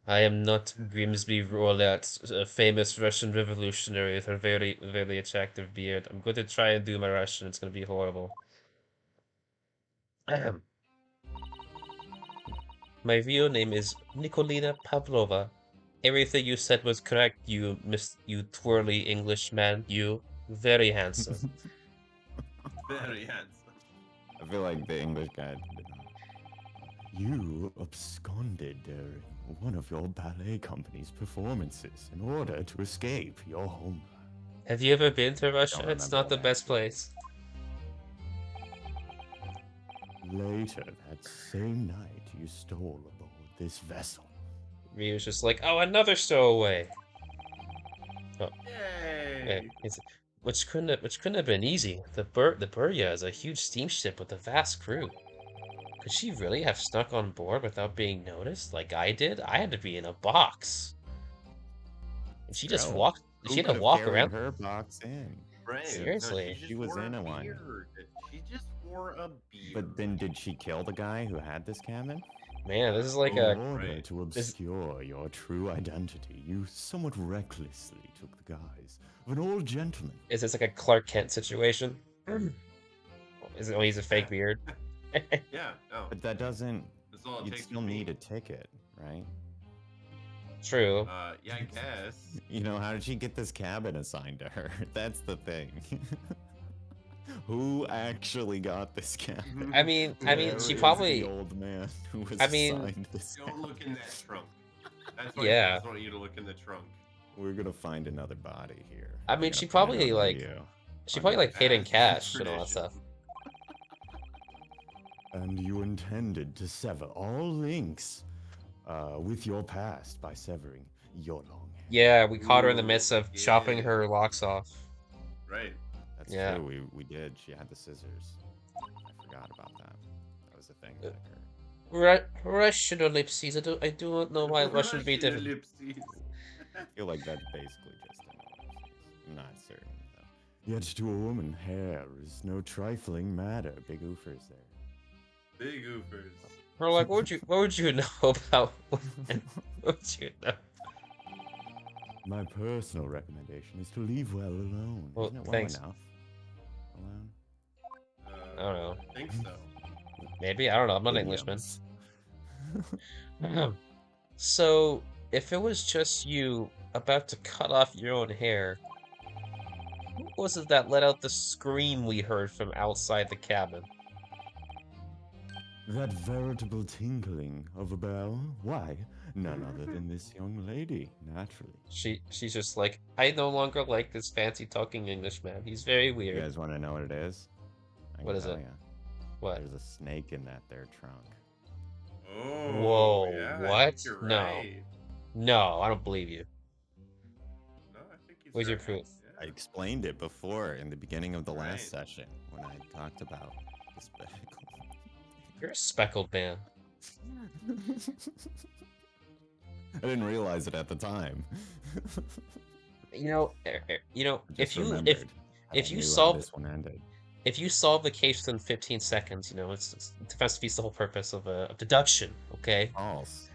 I am not Grimsby Roulette, a famous Russian revolutionary with a very, very attractive beard. I'm going to try and do my Russian. It's going to be horrible. My real name is Nikolina Pavlova. Everything you said was correct, you twirly Englishman. You very handsome. Very handsome. I feel like the English guy did not. You absconded during one of your ballet company's performances in order to escape your home. Have you ever been to Russia? Don't It's remember not the that best actually. place. Later that same night, you stole aboard this vessel. Ryu's just like, oh, another stowaway. Oh, yeah, Yay! which couldn't have been easy. The Burya is a huge steamship with a vast crew. Could she really have snuck on board without being noticed, like I did? I had to be in a box. And she just Still, walked. She who had to could have walk carried around. her box in? Right. No, Seriously. she She just was wore in a a one. beard. She just wore a beard. But then did she kill the guy who had this cabin? Man, this is like In a order right. to this obscure your true identity, you somewhat recklessly took the guise of an old gentleman. is this like a Clark Kent situation? Is it when he's a fake beard? Yeah, no. But that doesn't. That's all it You'd takes still for me. need a ticket, right? True. Yeah, I guess. You know, how did she get this cabin assigned to her? That's the thing. Who actually got this cabin? I mean, Where she is probably. the old man who was I mean, assigned this Don't cabin? look in that trunk. That's what Yeah. I just want you to look in the trunk. We're gonna find another body here. I We're mean, gonna she find probably another like Ryu. she On probably your like paid in As is cash and all that tradition. stuff. And you intended to sever all links with your past by severing your long hair. Yeah, we caught her in the Ooh, midst of we chopping did. her locks off. Right. That's Yeah. true. We did. She had the scissors. I forgot about that. That was a thing that occurred. Russian ellipses. I do not know why Russian be different. ellipses. I feel like that's basically just an ellipses. I'm not certain though. Yet to a woman, hair is no trifling matter. Big oofers there. Big oofers. We're like, what would you know about women? What would you know? My personal recommendation is to leave well alone. Well, Isn't it well thanks. enough? Alone? I don't know. I think so. Maybe I don't know. I'm not an Englishman. So, if it was just you about to cut off your own hair, what was it that let out the scream we heard from outside the cabin? That veritable tinkling of a bell? Why? None other than this young lady, naturally. She's just like, I no longer like this fancy talking Englishman. He's very You weird. guys want to know what it is? I What can is tell it? ya. What? There's a snake in that there trunk. Oh, Whoa, yeah, I what? think you're No. right. No, I don't believe you. No, I think he's Where's your right. proof? I explained it before in the beginning of the last Right. session when I talked about the spectacle. You're a speckled man. I didn't realize it at the time. You know, Just if you remembered how if I you knew how solve this one ended. if you solve the case within 15 seconds, it's defense defeats the whole purpose of deduction. Okay, False.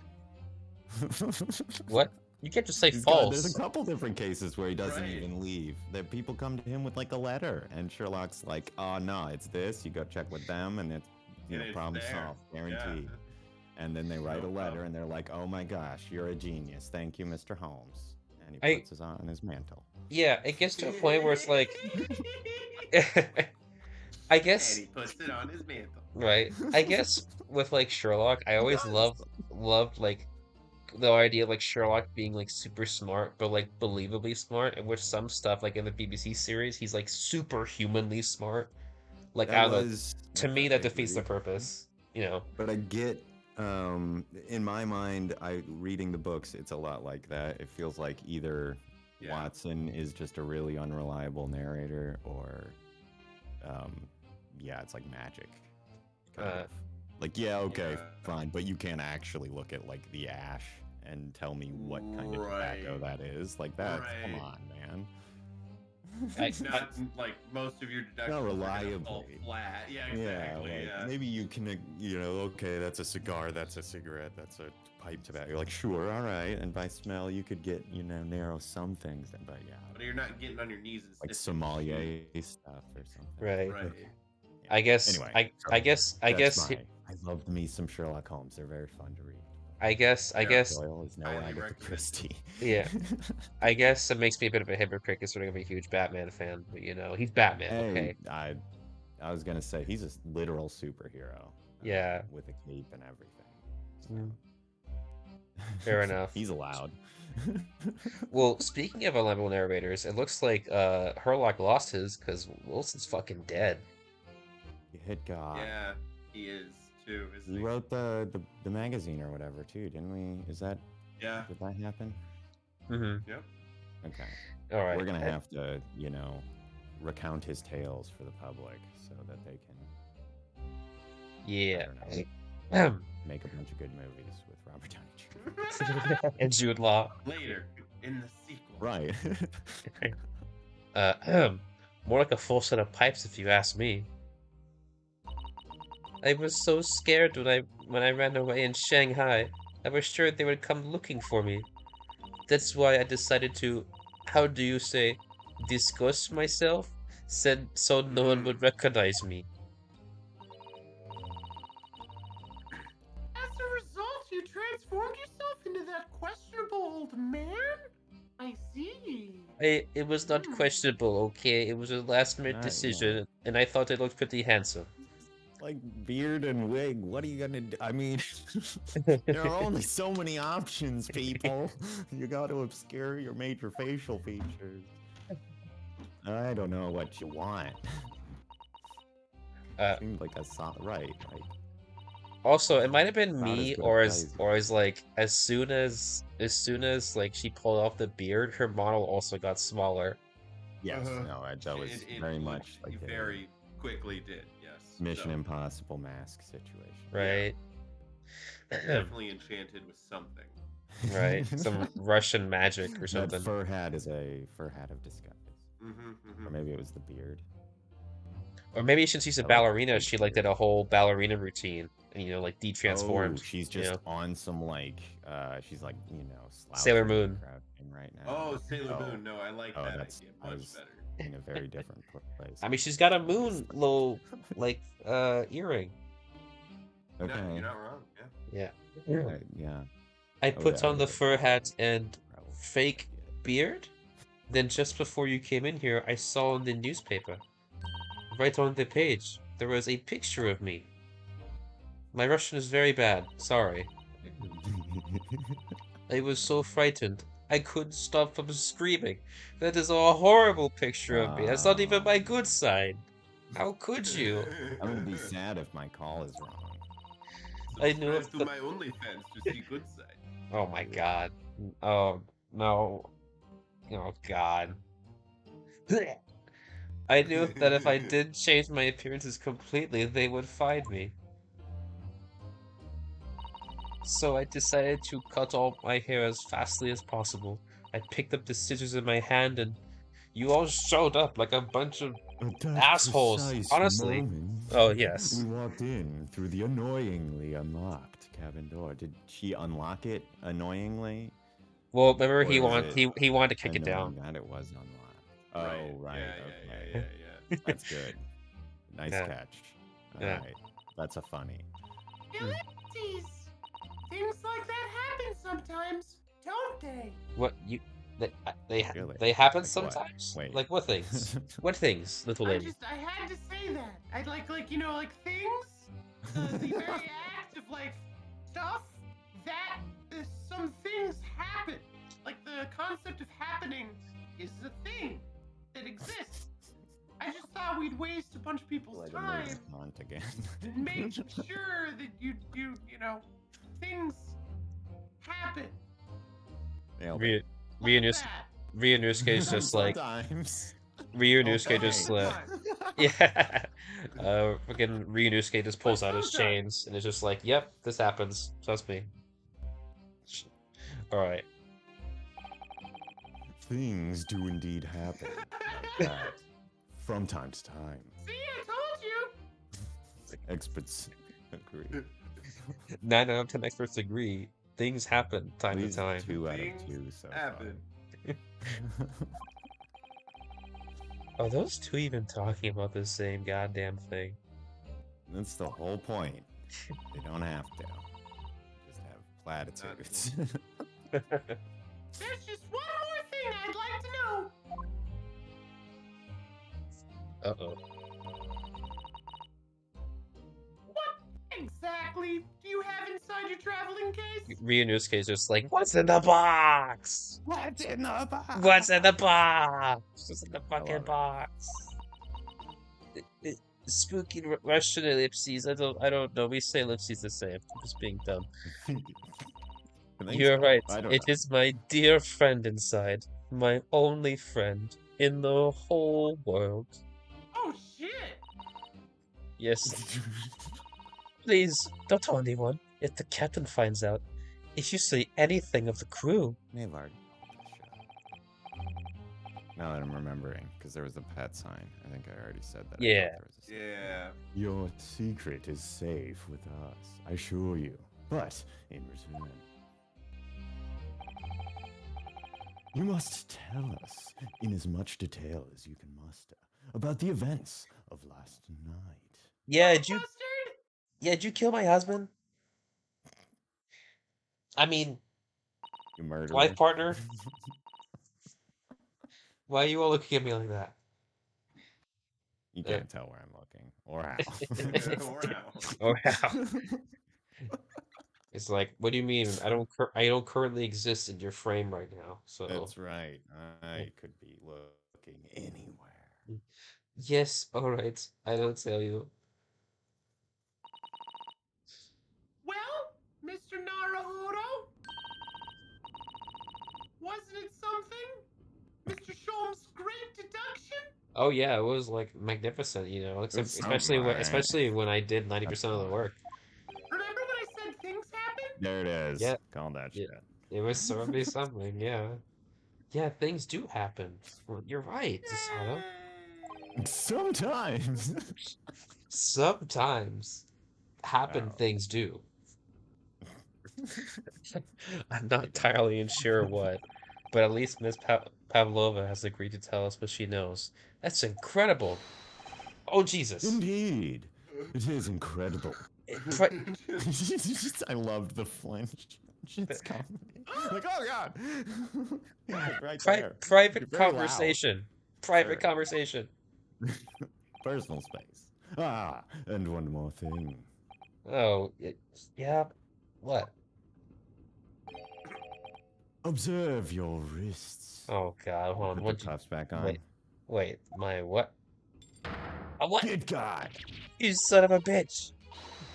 what? You can't just say There's false. a couple different cases where he doesn't Right. even leave. That people come to him with like a letter, and Sherlock's like, "Oh no, it's this. You go check with them, and it's And it's problem there. solved, guaranteed." Yeah. And then they write No a letter, problem. and they're like, "Oh my gosh, you're a genius. Thank you, Mr. Holmes." And he I- puts his on his mantle. Yeah, it gets to a point where it's like, I And guess, he puts it on his mantle. right? I guess with like Sherlock, I always does. loved like the idea of like Sherlock being like super smart, but like believably smart. And with some stuff, like in the BBC series, he's like superhumanly smart. Like I don't know. To me, that defeats the purpose. You know. But I get, in my mind, reading the books, it's a lot like that. It feels like either Yeah. Watson is just a really unreliable narrator, or, yeah, it's like magic. Kind of. Like, yeah, okay, Yeah. fine, but you can't actually look at like the ash and tell me what kind of tobacco Right. that is. Like that, come Right. on, man. Not like most of your deductions Not are gonna fall reliably. flat. Yeah, Yeah, exactly. like maybe you can, okay, that's a cigar, that's a cigarette, that's a pipe tobacco. You're like, sure, all right. And by smell, you could get, narrow some things. But yeah, But you're not getting on your knees and like sniffing sommelier stuff or something. Right. Right. Okay. Yeah. I guess. Anyway, I guess. I that's guess. I loved me some Sherlock Holmes. They're very fun to read. I guess. I Yeah. guess. Doyle is no Highly Agatha recommended. Christie. Yeah. I guess it makes me a bit of a hypocrite considering I'm a huge Batman fan. But he's Batman. Okay. Hey, I was gonna say he's a literal superhero. Yeah. With a cape and everything. So. Mm. Fair enough. He's allowed. Well, speaking of unreliable narrators, it looks like Herlock lost his because Wilson's fucking dead. He hit God. Yeah, he is too. Isn't He he? wrote the magazine or whatever too, didn't we? Did that happen? Mm-hmm. Yep. Okay. All right. We're gonna have to, recount his tales for the public so that they can. Yeah. I don't know, make a bunch of good movies with Robert Downey Jr. And Jude Law. Later in the sequel. Right. More like a full set of pipes, if you ask me. I was so scared when I ran away in Shanghai. I was sure they would come looking for me. That's why I decided to, how do you say, disgust myself? Said so no one would recognize me. As a result, you transformed yourself into that questionable old man? I see. It was not questionable, okay? It was a last-minute decision, and I thought it looked pretty handsome. Like beard and wig, what are you gonna do? I mean, there are only so many options, people. You got to obscure your major facial features. I don't know what you want. Seems like I saw right. Like, also, it might have been not me, as good or as like as soon as like she pulled off the beard, her model also got smaller. yes, no, that was very much like a very quickly did. Yes. Mission Impossible mask situation. Right. Definitely enchanted with something. Right. Some Russian magic or something. That fur hat is a fur hat of disguise. Mm-hmm. Or maybe it was the beard. Or maybe since she's a ballerina, she like did a whole ballerina routine and like de-transformed. Oh, she's just on some she's like Sailor Moon right now. Oh, Sailor Moon. No, I like that idea much better. In a very different place. I mean, she's got a moon little earring. Okay. No, you're not wrong. Yeah. Yeah. I put on the fur hat and fake beard. Then just before you came in here, I saw in the newspaper, right on the page, there was a picture of me. My Russian is very bad. Sorry. I was so frightened. I couldn't stop from screaming. That is a horrible picture of me. That's not even my good side. How could you? I'm gonna be sad if my call is wrong. I knew to my OnlyFans to see good side. Oh my god. Oh no. Oh god. I knew that if I did change my appearances completely, they would find me. So I decided to cut all my hair as fastly as possible. I picked up the scissors in my hand and you all showed up like a bunch of assholes. Honestly. Oh, yes. We walked in through the annoyingly unlocked cabin door. Did she unlock it annoyingly? Well, remember he wanted to kick it down. That it was unlocked. Oh, right. Okay. Yeah. That's good. Nice catch. All right. That's a funny. Ellipses. Things like that happen sometimes, don't they? What they Really? happen Like sometimes? what? Wait. Like what things? What things, little lady? I had to say that. I'd like things. The very act of stuff that some things happen. Like the concept of happening is a thing that exists. I just thought we'd waste a bunch of people's time again. and make sure that you things happen. Ryunosuke is just like sometimes. Ryunosuke just yeah. Fucking Ryunosuke just pulls out his chains and is just like, "Yep, this happens. Trust me." All right. Things do indeed happen. that from time to time. See, I told you. Experts agree. 9 out of 10 experts agree. Things happen time Please, to time. 2 out of Things 2 so happen. far. Are those two even talking about the same goddamn thing? That's the whole point. They don't have to. Just have platitudes. There's just one more thing I'd like to know. Uh-oh. What exactly do you have inside your traveling case? Ryu's case just like, what's in the box? What's in the box? What's in the box? What's in the fucking love it. box? Spooky Russian ellipses. I don't know. We say ellipses the same. I'm just being dumb. You're right. I don't It know. is my dear friend inside. My only friend in the whole world. Oh shit! Yes. Please, don't tell anyone. If the captain finds out, if you say anything of the crew. May have already called this shot. Now that I'm remembering, because there was a pet sign. I think I already said that. Yeah. Yeah. Your secret is safe with us, I assure you. But in return, you must tell us in as much detail as you can muster about the events of last night. Yeah, did you kill my husband? I mean, You murderer. life partner? Why are you all looking at me like that? You can't tell where I'm looking or how. Or how. Or how? It's like, what do you mean? I don't currently exist in your frame right now. So That's right. I could be looking anywhere. yes, all right. I don't tell you. Well, Mr. Naruhodo, wasn't it something? Mr. Sholm's great deduction? Oh yeah, it was like magnificent, you know, except It's something, especially when I did 90% of the work. Remember when I said things happen? There it is. Yeah. Call that Yeah. shit. It was certainly something, yeah. Yeah, things do happen. You're right, Sasato. Sometimes. Sometimes happen Wow. things do. I'm not entirely sure what, but at least Miss Pavlova has agreed to tell us what she knows. That's incredible. Oh, Jesus. Indeed. It is incredible. I loved the flinch. It's comedy. Like, oh god. Yeah, right there. Private You're very loud. conversation. Private Sure. conversation. Personal space. Ah, and one more thing. Oh, yeah. What? Observe your wrists. Oh God, hold on. Put What? the cuffs back on. Wait. My what? A what? Good God. You son of a bitch!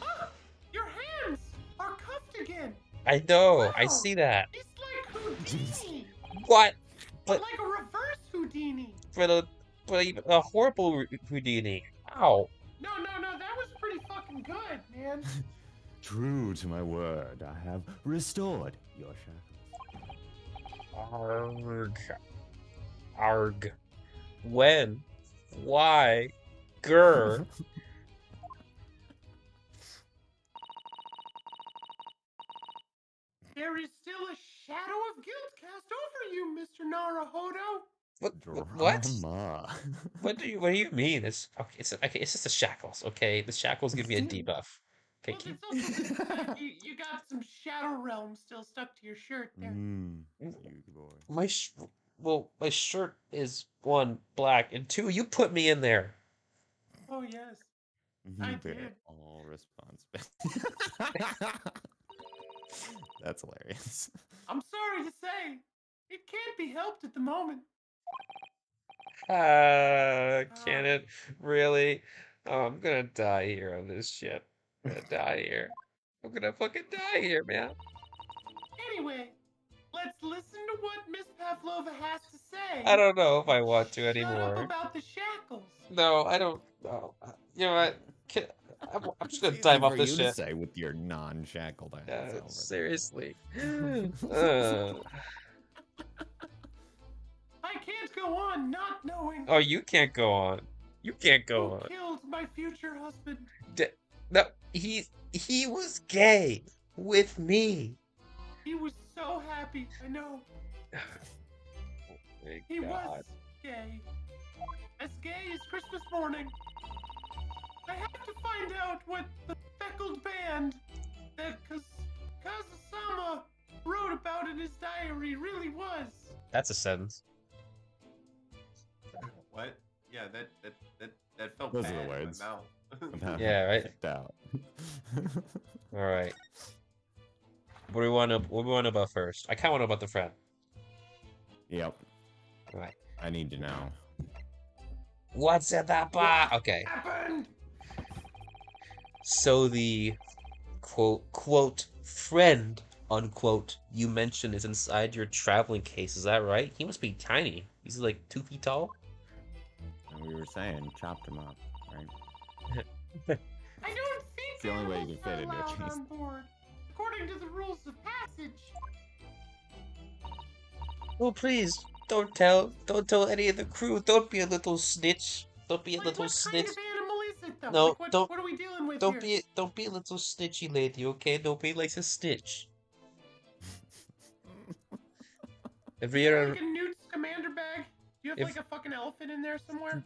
Ah, your hands are cuffed again. I know. I Wow. see that. It's like Houdini. What? But But like a reverse Houdini. but even a horrible Houdini. Ow. No, that was pretty fucking good, man. True to my word, I have restored your shackles. Arg. Arg. When? Why? Grr. There is still a shadow of guilt cast over you, Mr. Naruhodo. What? Drama. What do you mean? It's okay. It's just the shackles. Okay, the shackles give me a debuff. Okay, Well, it's also that you got some shadow realm still stuck to your shirt there. You boy. my shirt is one black and two. You put me in there. Oh yes. You I bear did. all responsibility. That's hilarious. I'm sorry to say, it can't be helped at the moment. Can it really? Oh, I'm gonna die here on this ship. I'm gonna die here. I'm gonna fucking die here, man. Anyway, let's listen to what Miss Pavlova has to say. I don't know if I want to Shut anymore. up about the shackles. No, I don't. Oh, you know what? I'm just gonna It's dive easy off for this you shit. to say with your non-shackled ass over Seriously. I can't go on not knowing Oh, you can't go on. You can't go who on. killed my future husband. No, he was gay with me. He was so happy. I know. Thank He God. was gay. As gay as Christmas morning. I have to find out what the speckled band that Kazusama wrote about in his diary really was. That's a sentence. What? Yeah, that felt Those are bad the in words. my mouth. Yeah, right. Checked out. All right. What do we want to about first? I kind of want to know about the friend. Yep. All right. I need to know. What's in that box? Okay. Happened. So the quote friend unquote you mentioned is inside your traveling case. Is that right? He must be tiny. He's like 2 feet tall. And we were saying, chopped him up, right? I don't think It's the only way you animals can fit are into a allowed case. on board, according to the rules of passage. Oh please, don't tell any of the crew. Don't be a little snitch. Don't be a little What snitch. kind of animal is it, though? No, Like, don't- what are we dealing with Don't here? be a little snitchy lady, okay? Nobody likes a snitch. If Is you're there a, like a Newt's commander bag? Do you have if- like a fucking elephant in there somewhere?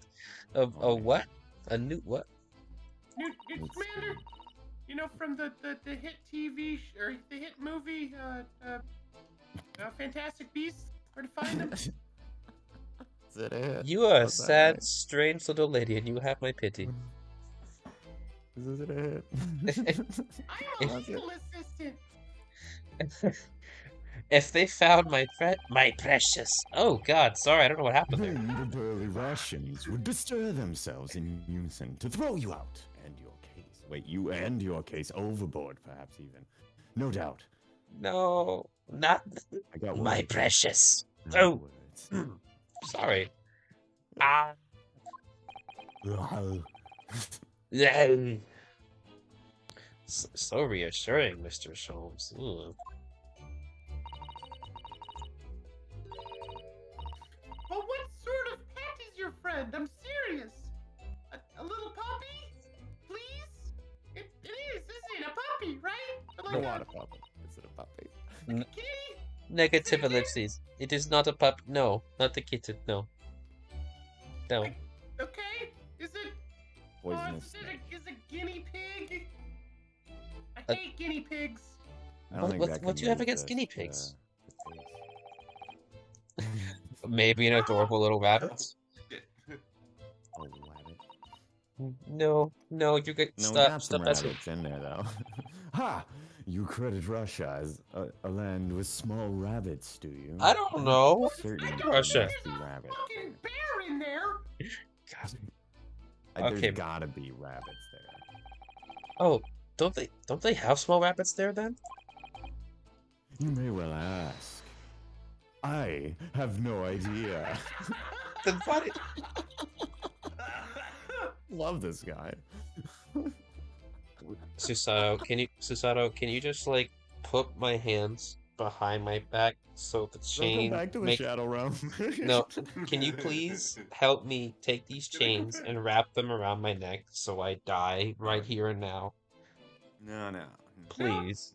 a what? A new what? Newt's Newt's commander? You know, from the hit TV or the hit movie, Fantastic Beasts? Where to find them? Is it it? You are a Was that sad, right? strange little lady, and you have my pity. Is it it? I'm a That's it. legal assistant. If they found my precious. Oh God, sorry, I don't know what happened there. Then the burly Russians would bestir themselves in unison to throw you out and your case. Wait, you and your case overboard, perhaps even. No doubt. No, not I got my words. precious. I got Oh. words. Sorry. Ah. Ugh. So reassuring, Mr. Sholmes. Ooh. Well, what sort of pet is your friend? I'm serious. A little puppy? Please? It is, isn't it? A puppy, right? But No like water puppy. Is it a puppy? a kitty? Negative ellipses. It is not a pup. No, not the kitten. No. No. Okay. Is it? Poisonous is snake. it a guinea pig? I Uh, hate guinea pigs. I don't What- think what- that what could do you have move against the- guinea the- pigs? the face. Maybe an adorable little rabbit. A rabbit. No, you get No, we stop. got some Stop that. rabbits in there, though. Ha! You credit Russia as a land with small rabbits, do you? I don't know. Certainly, I there don't Russia. must be rabbits. Fucking bear in there. God. There's Okay. gotta be rabbits there. Oh, don't they have small rabbits there then? You may well ask. I have no idea. Then what? Love this guy. Susato, can you just like put my hands behind my back so the Don't chain go back to the make shadow realm. No, can you please help me take these chains and wrap them around my neck so I die right here and now? No. Please.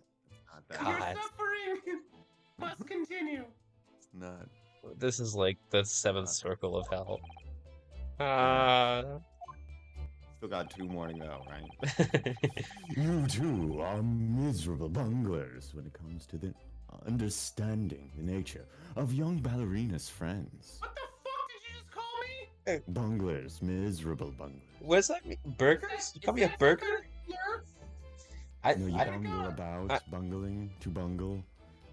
Not that. God. Your suffering must continue. It's not. This is like the seventh circle of hell. Still got 2 more to go, right? You two are miserable bunglers when it comes to the understanding the nature of young ballerina's friends. What the fuck did you just call me? Bunglers, miserable bunglers. What does that mean? Burgers? You call me a burger? Slur? I, No, you I bungle about, I- bungling, to bungle.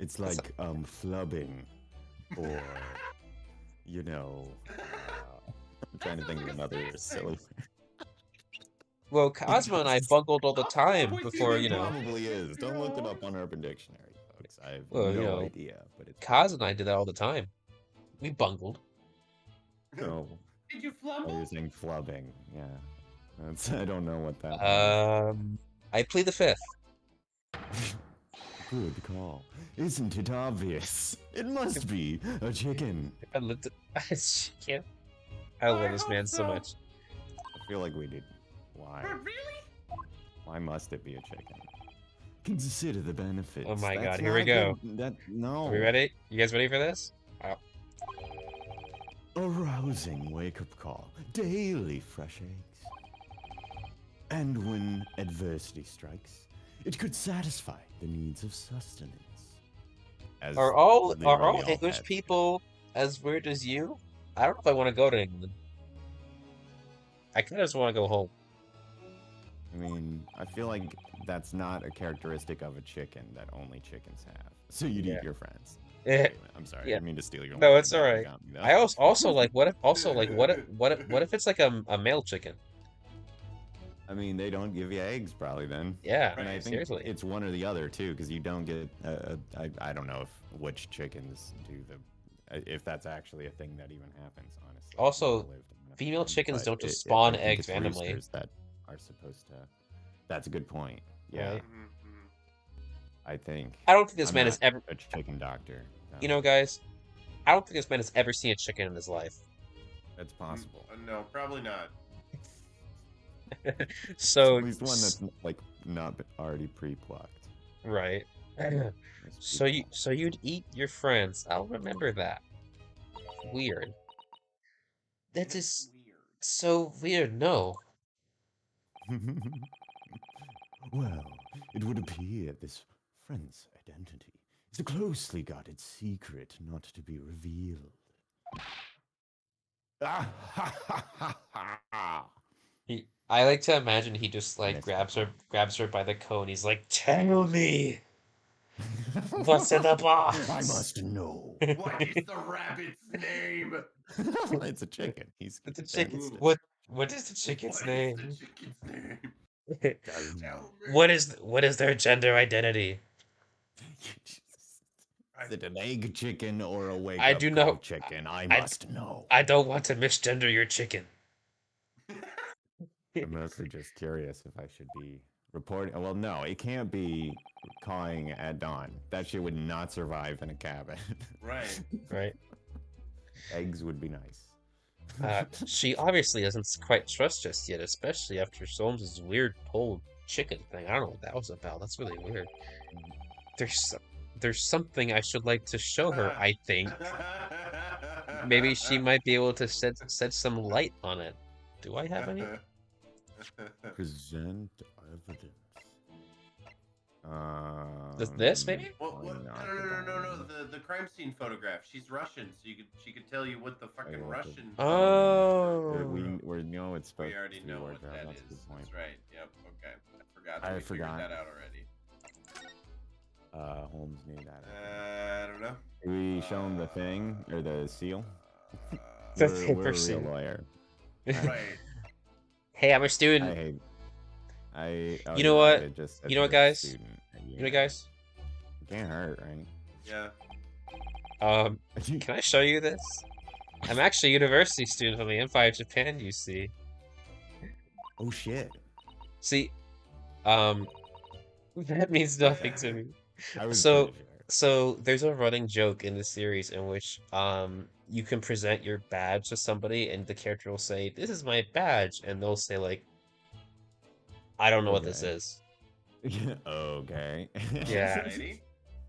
It's That's like flubbing, or you know. I'm trying to think of sounds like a another sex silly. thing. well, Cosmo and I bungled all the time Always before, you you It know. probably is. Don't look it up on Urban Dictionary, folks. I have Well, no you know, idea, but it's Kaz and I did that all the time. We bungled. no. Did you Oh, you're flumble? saying flubbing? Yeah. I don't know what that. I plead the fifth. Good call. Isn't it obvious? It must be a chicken. I looked at chicken. I love this hope man so so. much. I feel like we did. Why? But really? Why must it be a chicken? Consider the benefits. Oh my That's god, here we not go. No. Are we ready? You guys ready for this? A rousing wake-up call. Daily fresh eggs. And when adversity strikes, it could satisfy the needs of sustenance. As Are all literally English pets. people as weird as you? I don't know if I want to go to England. I kind of just want to go home. I mean, I feel like that's not a characteristic of a chicken that only chickens have. So you'd Yeah. eat your friends. Eh, Anyway, I'm sorry, I yeah. didn't mean to steal your No, line, it's but you alright. got me, though. I also like what if it's like a male chicken? I mean, they don't give you eggs probably then. Yeah, And I think seriously. it's one or the other too, because you don't get. I don't know which chickens do if that's actually a thing that even happens. Honestly. I've Also, never lived in a female farm, chickens but don't just I spawn think eggs it's randomly. roosters that are supposed to. That's a good point. Yeah, Right. I think. I don't think this I'm man not has ever. a chicken doctor. so You know, guys, I don't think this man has ever seen a chicken in his life. that's possible. No, probably not. So At least one that's like not already pre-plucked. right. That's So you'd eat your friends. I'll remember that. Weird. That It's is weird. so weird. No. Well, it would appear this friend's identity is a closely guarded secret not to be revealed. I like to imagine he just like Missed grabs her by the coat, and he's like, "Tell me what's in the box." I must know. What is the rabbit's name? It's a chicken. He's It's a chicken. danced it. What is the chicken's What name? is the chicken's name? Tell me. What is their gender identity? Is it an egg chicken or a wake I up do call know- chicken? I I- must know. I don't want to misgender your chicken. I'm mostly just curious if I should be reporting. Well, no, it can't be cawing at dawn. That shit would not survive in a cabin. Right. Right. Eggs would be nice. She obviously doesn't quite trust just yet, especially after Solmes's weird pulled chicken thing. I don't know what that was about. That's really weird. There's something I should like to show her, I think. Maybe she might be able to set some light on it. Do I have any? Present evidence. Does this, maybe? What? probably No, not no, no, no, no, no. diamond. The crime scene photograph. She's Russian, so she could tell you what the fucking what the- Russian. Oh. We know it's supposed We already to be know worth what that. that That's is. a good point. That's right. Yep. Okay. I forgot. I that we figured forgot. that out already. Holmes knew that. I don't know. Did we show him the thing or the seal? The we're paper a real seal. lawyer. Right. Hey, I'm a I student. hate. Oh, You know you're what? right, it just said You know what, you're a guys? student. You know, guys. It can't hurt, right? Yeah. Can I show you this? I'm actually a university student from the Empire of Japan, you see. Oh shit! See, that means nothing to me. I was So- pretty sure. So there's a running joke in the series in which you can present your badge to somebody and the character will say, "This is my badge," and they'll say like, "I don't know what this Okay. is." Okay. Yeah. Lady?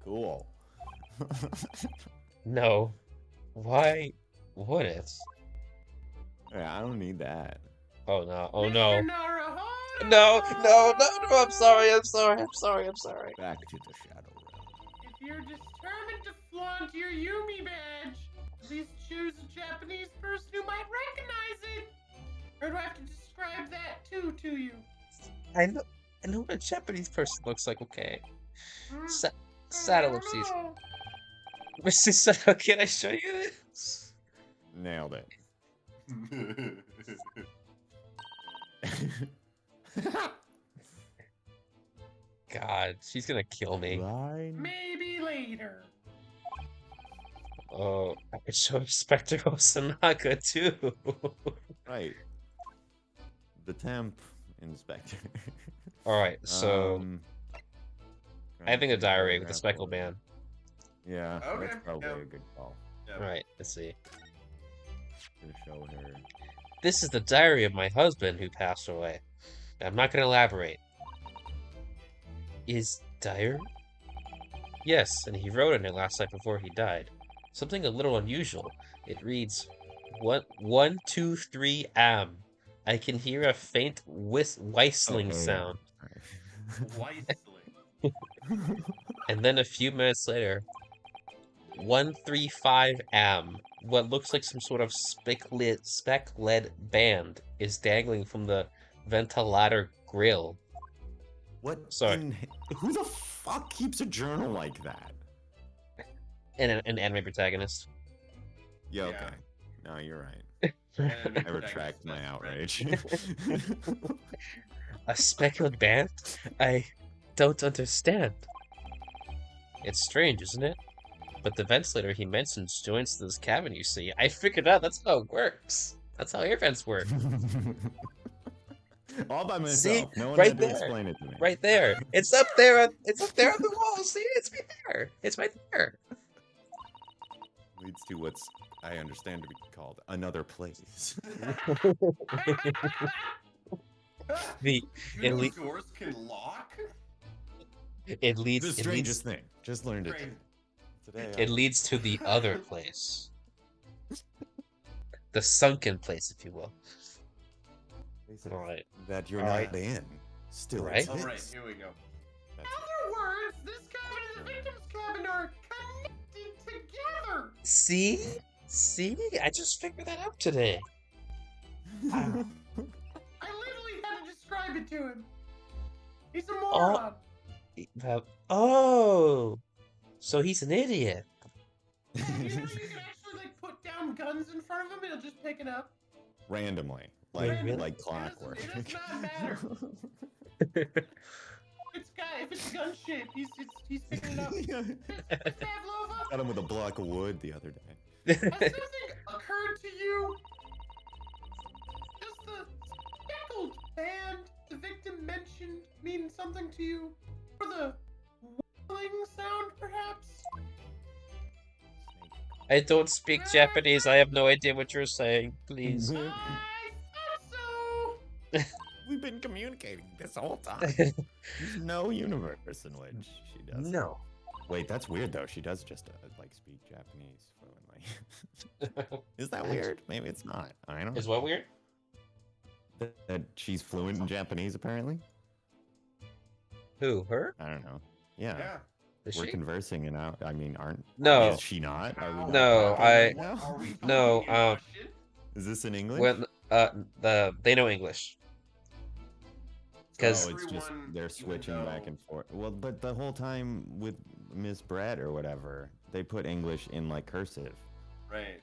Cool. No. Why would it? Yeah, I don't need that. Oh no. Oh no. Mr. Naruhodo! No, I'm sorry, I'm sorry. Back to the shadow realm. If you're determined to flaunt your Yumi badge, please choose a Japanese person who might recognize it. Or do I have to describe that too to you? I know what a Japanese person looks like, okay. Hmm? Saddle I of don't season. know. Mr. Saddle, can I show you this? Nailed it. God, she's gonna kill me. Line. Maybe later. Oh, I could show Spectral Sanaka too. Right. The temp inspector. Alright, so Trying I think a diary with a Paragraph speckled order. band. Yeah, Okay, that's probably yeah. a good call. Yeah. All right, let's see. To show her. This is the diary of my husband who passed away. I'm not going to elaborate. Is diary? Yes, and he wrote in it last night before he died. Something a little unusual. It reads, 1, 2, 3 am. I can hear a faint whistling sound. Weissling. And then a few minutes later, 1, 3, 5 am. What looks like some sort of spec-led band is dangling from the ventilator grill. What? Sorry. Who the fuck keeps a journal like that? And an anime protagonist. Yeah, Yeah. okay. No, you're right. I retract my outrage. A speckled band? I don't understand. It's strange, isn't it? But the ventilator he mentions joins this cabin, you see. I figured out that's how it works. That's how air vents work. All by myself. See? No one Right had to there. explain it to me. Right there. It's up there. It's up there on the wall. See? It's right there. It's right there. Leads to what's I understand to be called another place. The You know le- doors can lock? it leads. The It strangest leads. thing. Just learned it Strange. today. It leads to the other place. The sunken place, if you will. All right. That you're All not right. in. Still Right. exists. All right, here we go. That's In other words, this cabin and the victim's cabin are connected together. See? See? I just figured that out today. I literally had to describe it to him. He's a moron. Oh. So he's an idiot. You know you can actually like put down guns in front of him and he'll just pick it up. randomly. Wait, Like, really? like clockwork. It does not matter. If it's gun shaped, he's picking it up. Pavlova, Got him with a block of wood the other day. has something occurred to you? Does the speckled band the victim mentioned mean something to you? Or the whistling sound, perhaps? I don't speak Japanese. I have no idea what you're saying. Please. I thought so. We've been communicating this whole time. There's no universe in which she does. No. Wait, that's weird though. She does just like speak Japanese fluently. Is that weird? Maybe it's not. I don't know. Is what weird? That she's fluent in Japanese apparently? Who? Her? I don't know. Yeah. Yeah. Is We're she? conversing and I mean, aren't No. Is she not? Are we not No, talking I- right now? Are we No, talking in Russian? Is this in English? When they know English. Oh, 'Cause- it's just Everyone, they're even switching back though- and forth. Well, but the whole time with Miss Brett or whatever, they put English in like cursive. Right.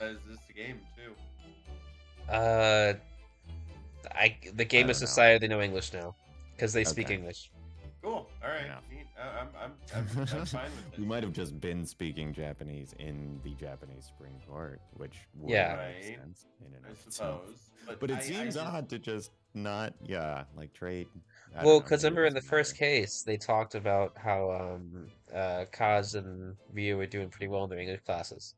Is this a game too? The game I has don't know. decided they know English now because they speak Okay. English. Cool. All right. Yeah. Neat. I'm fine with it. We might have just been speaking Japanese in the Japanese Supreme Court, which would Yeah. make Right. sense in and I of itself. suppose. But it I seems just- odd to just not, like trade. I don't Well, know, because maybe it remember in the doesn't first matter. case, they talked about how Kaz and Ryu were doing pretty well in their English classes.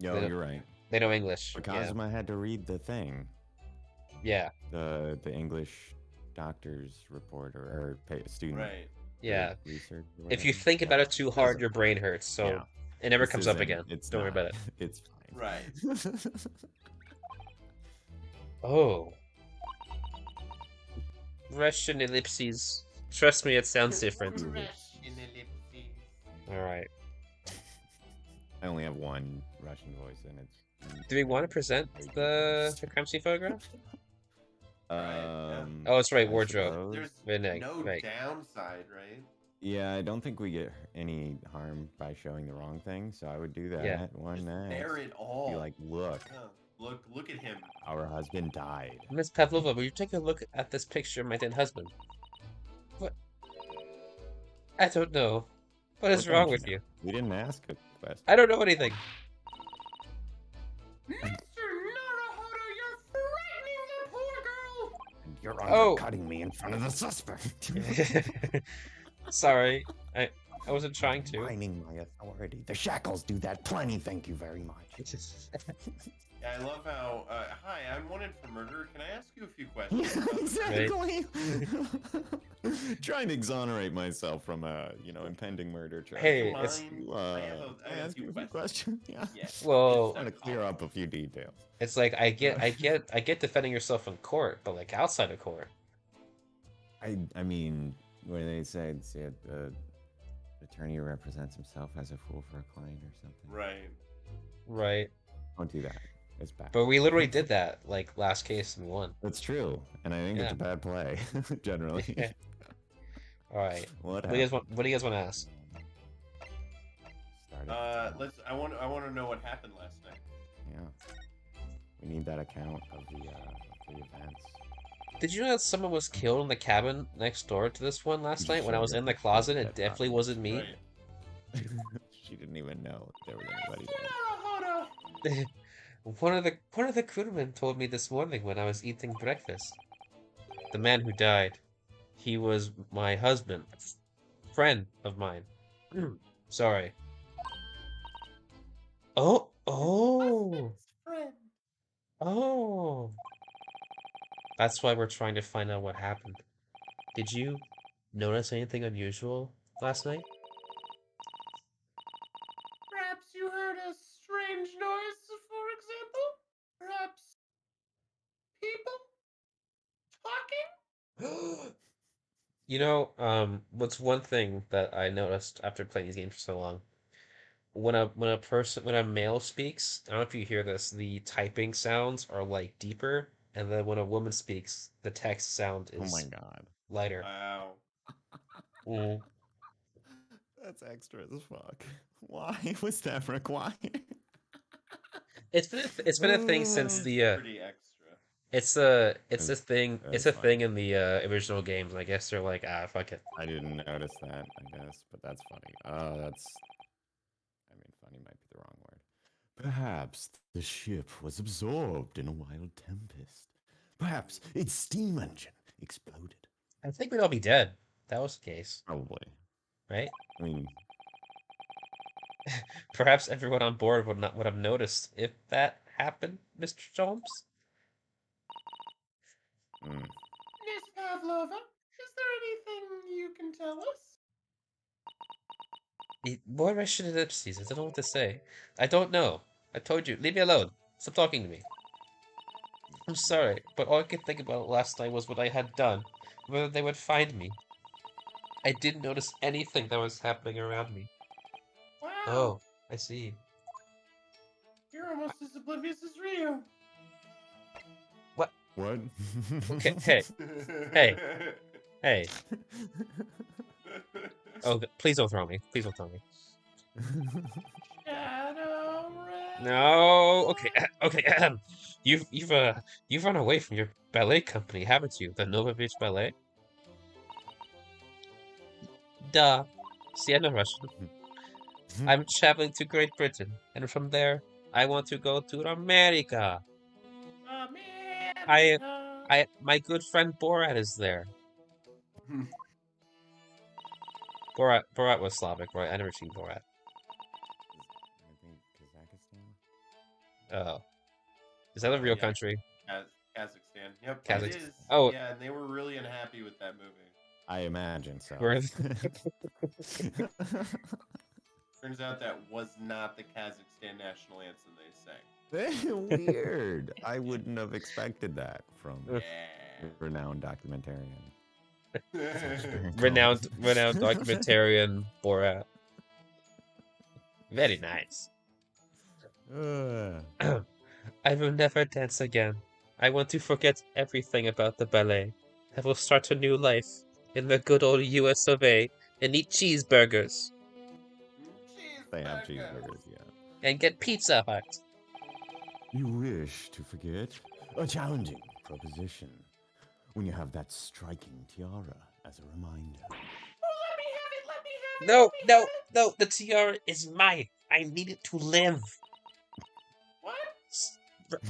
Yo, they don't- you're right. They know English. But Yeah. Kazuma had to read the thing, Yeah. the English doctor's report or student Right. Yeah. research. or If you whatever. think about Yeah. it too This hard, isn't- your brain hurts. So yeah. it never This comes up isn't- again. It's Don't worry not. about it. It's fine. Right. Oh. Russian ellipses. Trust me, it sounds different. Russian ellipses. All right. I only have one Russian voice, and it's. Do we want to present the crime scene photograph? Um. Oh, it's right, I wardrobe. suppose. There's Reneg, no right. downside, right? Yeah, I don't think we get any harm by showing the wrong thing, so I would do that. Yeah. One Just next. bear it all. Be like, look, Look at him. our husband died. Miss Pavlova, will you take a look at this picture of my dead husband? What? I don't know. What is What wrong don't with know? you? We didn't ask a question. I don't know anything. Mr. Naruhodo, you're frightening the poor girl! You're Oh. undercutting me in front of the suspect. Sorry, I wasn't trying to. Mining my authority. The shackles do that plenty, thank you very much. Yeah, I love how. Hi, I'm wanted for murder. Can I ask you a few questions? Exactly. Trying to exonerate myself from a, impending murder charge. Hey, Mine, it's I have a you few a few questions. Yeah. Yes. well, Trying to clear up a few details. it's like I get defending yourself in court, but like outside of court. I mean, where they say the attorney who represents himself as a fool for a client or something. Right. Right. Don't do that. It's bad. But we literally did that, like last case and won. That's true, and I think it's a bad play, generally. Yeah. All right. What do you guys want to ask? I want to know what happened last night. Yeah. We need that account of the events. Did you know that someone was killed in the cabin next door to this one last night when I was in the closet? It definitely wasn't me. Right. She didn't even know there was anybody Hold on. One of the crewmen told me this morning when I was eating breakfast. The man who died, he was my husband, friend of mine. Sorry. Oh. Friend. Oh. That's why we're trying to find out what happened. Did you notice anything unusual last night? Perhaps you heard a strange noise, for example? Perhaps people talking? You know, what's one thing that I noticed after playing these games for so long? When a male speaks, I don't know if you hear this, the typing sounds are like deeper, and then when a woman speaks, the text sound Oh is my god. lighter. Wow. Mhm. That's extra as fuck. Why was that required? It's been a thing since It's the pretty extra. it's a That's thing funny. in the original games. I guess they're like, fuck it. I didn't notice that, I guess, but that's funny. Funny might be the wrong word. Perhaps the ship was absorbed in a wild tempest. Perhaps its steam engine exploded. I think we'd all be dead. That was the case, Probably. right? I mean, Perhaps everyone on board would have noticed if that happened, Mr. Jones. Miss Pavlova, is there anything you can tell us? More Russian ellipses. I don't know what to say. I don't know. I told you. Leave me alone. Stop talking to me. I'm sorry, but all I could think about last night was what I had done. Whether they would find me. I didn't notice anything that was happening around me. Wow. Oh, I see. You're almost as oblivious as Ryu. what? Okay, hey. Oh, please don't throw me. Please don't throw me. Shadow Red. No. Okay. Okay. You've run away from your ballet company, haven't you? The Nova Beach Ballet. Duh. See, I know Russian. I'm traveling to Great Britain, and from there, I want to go to America. My good friend Borat is there. Borat was Slavic, right? I never seen Borat. I think Kazakhstan. Oh, is that a real Yeah. country? Kazakhstan. Yep. Kazakhstan. It is. Oh. Yeah, and they were really unhappy with that movie. I imagine so. Turns out that was not the Kazakhstan national anthem they sang. Weird. I wouldn't have expected that from Yeah. a renowned documentarian. Renowned documentarian Borat. Very nice. I will never dance again. I want to forget everything about the ballet. I will start a new life in the good old US of A and eat cheeseburgers. They have cheeseburgers, yeah. And get Pizza Hut. You wish to forget? A challenging proposition. When you have that striking tiara as a reminder. Oh, let me have it! Let me have it! No, let me no, have it. no, the tiara is mine. I need it to live. What?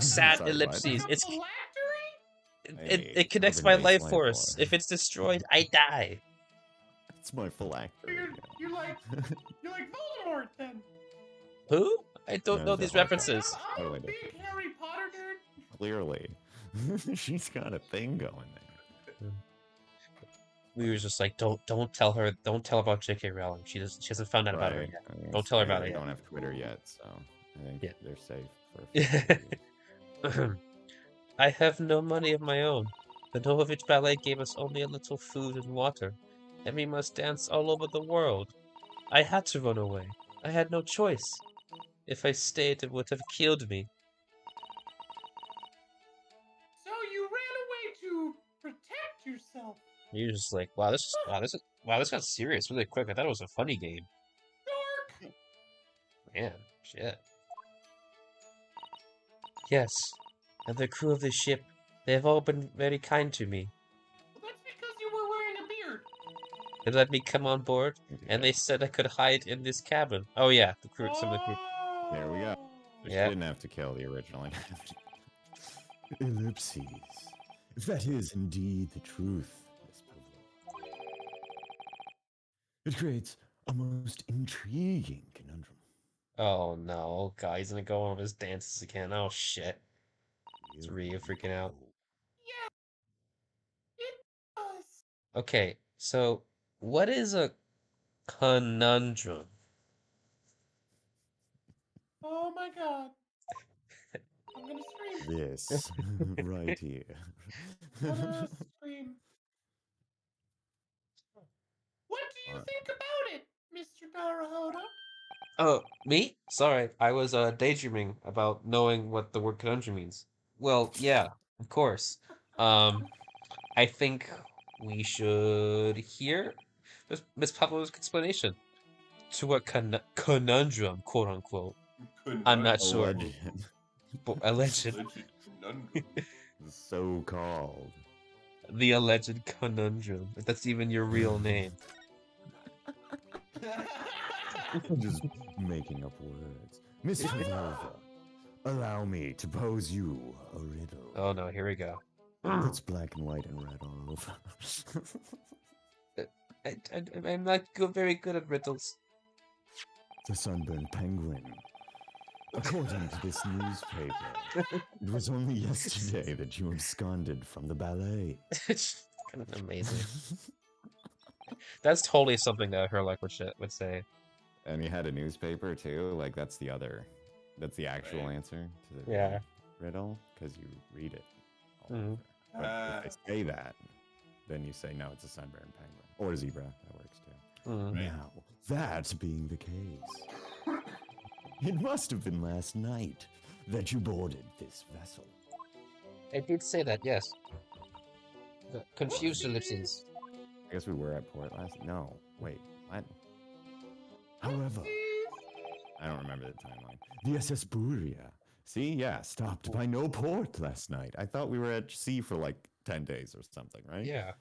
Sad Sorry, ellipses. Like a phylactery? It connects my life force. If it's destroyed, I die. It's my phylactery. You're like Voldemort then. Who? I don't No, know it's a these Horcrux. references. I'm a Totally big Harry Potter nerd. Clearly. She's got a thing going there. We were just like, don't tell her about J.K. Rowling. She hasn't found out about her Right. yet. Don't tell her about it They yet. don't have Twitter yet, so I think Yeah. they're safe for a few years. I have no money of my own. The Novovich Ballet gave us only a little food and water, and we must dance all over the world. I had to run away. I had no choice. If I stayed, it would have killed me. So you ran away to protect yourself. You're just like, wow, this got serious really quick. I thought it was a funny game. Dork. Man, shit. Yes, and the crew of the ship, they have all been very kind to me. Well, that's because you were wearing a beard. They let me come on board, and they said I could hide in this cabin. Oh yeah, the crew, some of the crew. There we go. She Yeah. didn't have to kill the original. Ellipses. If that is indeed the truth, Miss Pavlova, it creates a most intriguing conundrum. Oh no, guy's gonna go on his dances again. Oh shit. It's Ryu freaking out. Yeah, it does. Okay, so what is a conundrum? Oh my god. I'm gonna scream. This right here. I'm gonna scream. What do you think about it, Mr. Naruhodo? Oh, me? Sorry, I was daydreaming about knowing what the word conundrum means. Well, yeah, of course. I think we should hear Miss Pavlova's explanation to a conundrum, quote unquote. I'm not sure. Alleged. But alleged. Conundrum. So-called. The alleged conundrum. If that's even your real name. Just making up words. Miss Pavlova, allow me to pose you a riddle. Oh no, here we go. That's black and white and red all over. I'm not very good at riddles. The sunburned penguin. According to this newspaper, it was only yesterday that you absconded from the ballet. It's kind of amazing. That's totally something that Herlock would say. And you had a newspaper too? Like, that's the actual Right. answer to the Yeah. riddle? Because you read it. all Mhm. over. But if they say that, then you say, no, it's a sunburned penguin. Or a zebra. That works too. Mm. Right. Now, that being the case, it must have been last night that you boarded this vessel. I did say that, yes. The confused ellipses. I guess we were at port last. No, wait, what? However, I don't remember the timeline. The SS Buria. See, yeah, stopped by no port last night. I thought we were at sea for like 10 days or something, right? Yeah,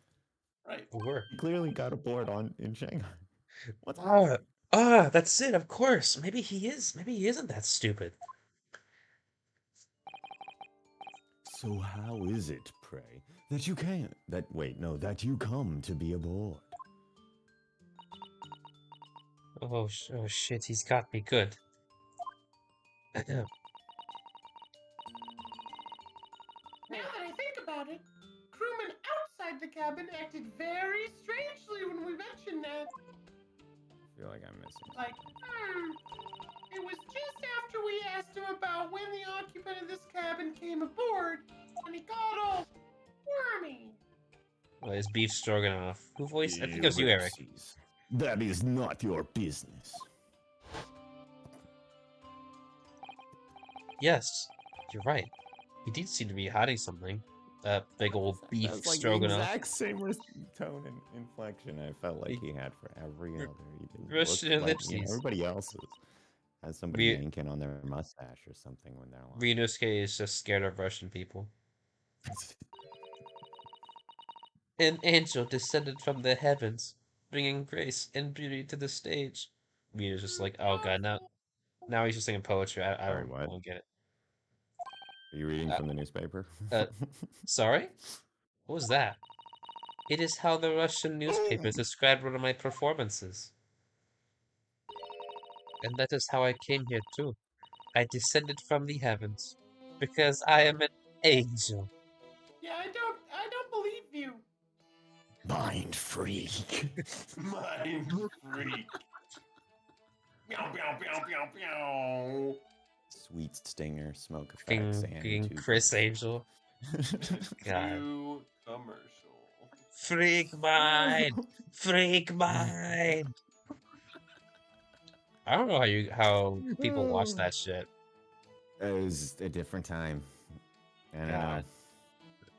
Right. we were. Clearly got aboard in Shanghai. What's That's it, of course. Maybe he isn't that stupid. So how is it, pray, that you come to be aboard? Oh shit, he's got me good. Now that I think about it, crewmen outside the cabin acted very strangely when we mentioned that. I feel like I'm missing. Like, it was just after we asked him about when the occupant of this cabin came aboard, and he got all wormy. Well, his beef stroganoff. Who voiced? I think it was you, Eric. Ellipses. That is not your business. Yes, you're right. He did seem to be hiding something. That big old beef That's like stroganoff. the exact same tone and inflection I felt like he had for every other. He didn't Russian look like, ellipses. everybody else's has somebody yanking on their mustache or something when they're lying. Ryunosuke is just scared of Russian people. An angel descended from the heavens, bringing grace and beauty to the stage. Ryu's just like, oh god, now he's just singing poetry. I Sorry, don't, what? I don't get it. Are you reading from the newspaper? Sorry? What was that? It is how the Russian newspapers described one of my performances. And that is how I came here too. I descended from the heavens. Because I am an angel. Yeah, I don't believe you. Mind freak. Mind freak. Meow, meow, meow, meow, meow. Sweet stinger, smoke effects, and Being two Chris commercials. Angel. God. Two commercial. Freak mind! Freak mind! I don't know how people watch that shit. It was a different time. I don't know. God.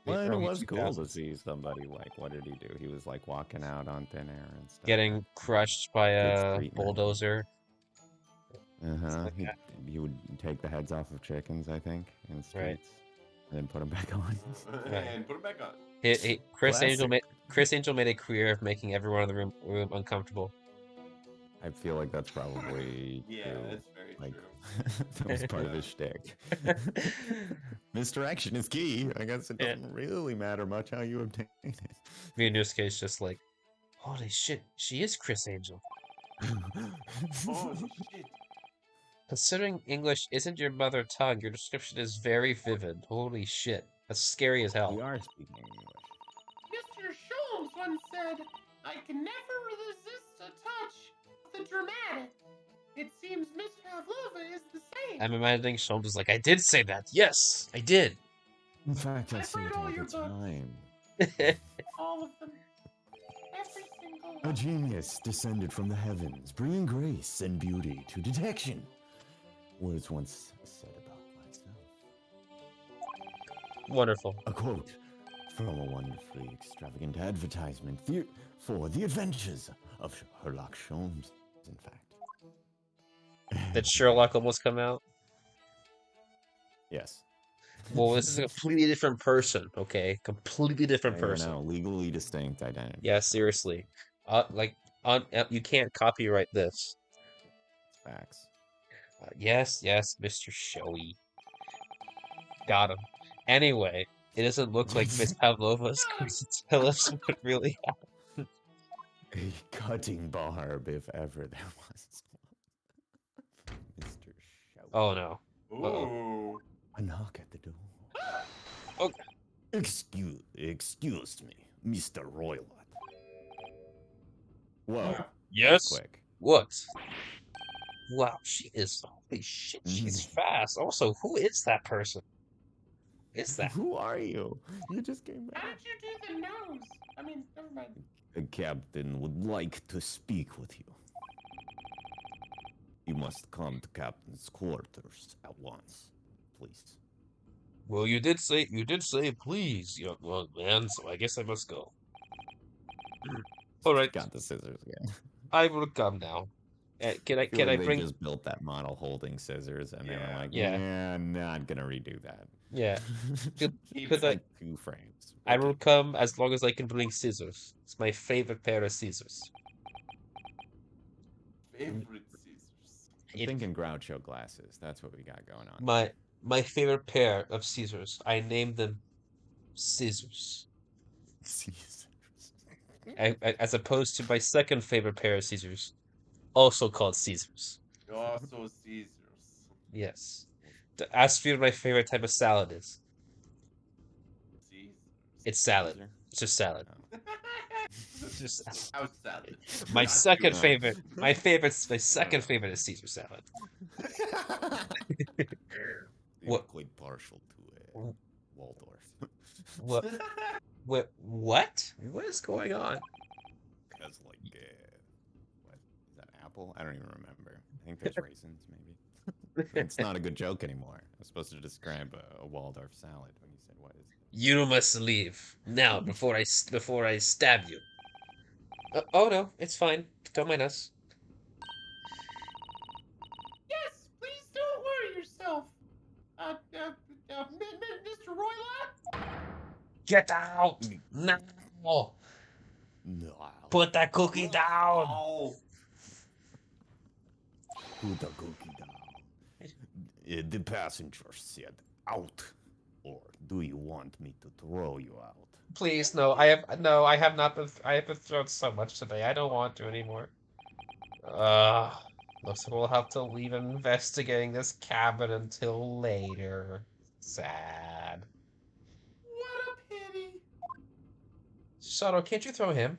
The Well, it early was cool to 2000s. see somebody like, what did he do? He was like walking out on thin air and stuff. Getting crushed by Good a street magic. bulldozer. Uh-huh. like He would take the heads off of chickens, I think, in the streets, Right. and then put them back on. And put it back on. Chris Angel Classic. made a career of making everyone in the room uncomfortable. I feel like that's probably Yeah, true. that's very Like, true. that was part of his shtick. Misdirection is key. I guess it Yeah. doesn't really matter much how you obtain it. Me in this case, just like, holy shit, she is Chris Angel. Oh shit. Considering English isn't your mother tongue, your description is very vivid. Holy shit, that's scary as hell. We are speaking English. Mr. Sholmes once said, I can never resist a touch of the dramatic. It seems Miss Pavlova is the same. I'm imagining Sholmes is like, I did say that. Yes, I did. In fact, I I've say read it all all your the books. time. All of them. Every single A one. genius descended from the heavens, bringing grace and beauty to detection. Words once said about myself. Wonderful. A quote from a wonderfully extravagant advertisement for the adventures of Sherlock Holmes, in fact. Did Sherlock almost come out? Yes. Well, this is a completely different person, okay? Completely different person. No, legally distinct identity. Yeah, seriously. You can't copyright this. Facts. Yes, Mr. Showy. Got him. Anyway, it doesn't look like Miss Pavlova's going to tell us what really happened. A cutting barb, if ever there was. Mr. Shout. Oh no. Ooh. A knock at the door. Oh. Excuse me, Mr. Roylott. Whoa. Yes. Quick. What? Wow, she is. Holy shit, she's fast. Also, who is that person? Is that? Who are you? You just came How back. did you do the nose? I mean, never mind. The captain would like to speak with you. You must come to captain's quarters at once, please. Well, you did say please, young man. So I guess I must go. All right, Got the scissors again. I will come now. Can I They bring? just built that model holding scissors, and they were like, Yeah. "Yeah, not gonna redo that." Yeah. Could It's I? Like 2 frames. I will come as long as I can bring scissors. It's my favorite pair of scissors. favorite scissors. I'm thinking Groucho glasses. That's what we got going on. My favorite pair of scissors. I named them scissors. Scissors. As opposed to my second favorite pair of scissors, also called Caesars. Also Caesars. Yes. Ask me what my favorite type of salad is. Caesars. It's salad. Caesar? It's just salad. Oh. It's just salad. House salad. My Not second too- favorite. My second favorite is Caesar salad. You're What- quite partial to Waldorf. What? What? What is going on? Because, like, what is that? Apple? I don't even remember. I think there's raisins, maybe. It's not a good joke anymore. I was supposed to describe a Waldorf salad when you said, "What is it?" You must leave now before I stab you. Oh no, it's fine. Don't mind us. Yes, please don't worry yourself. Mr. Roylott? Get out now! No. Put that cookie down. Oh. Put the cookie down. The passenger said out. do you want me to throw you out? Please, no. I have not been. I have been thrown so much today. I don't want to anymore. Looks like we'll have to leave investigating this cabin until later. Sad. What a pity. Shadow, can't you throw him?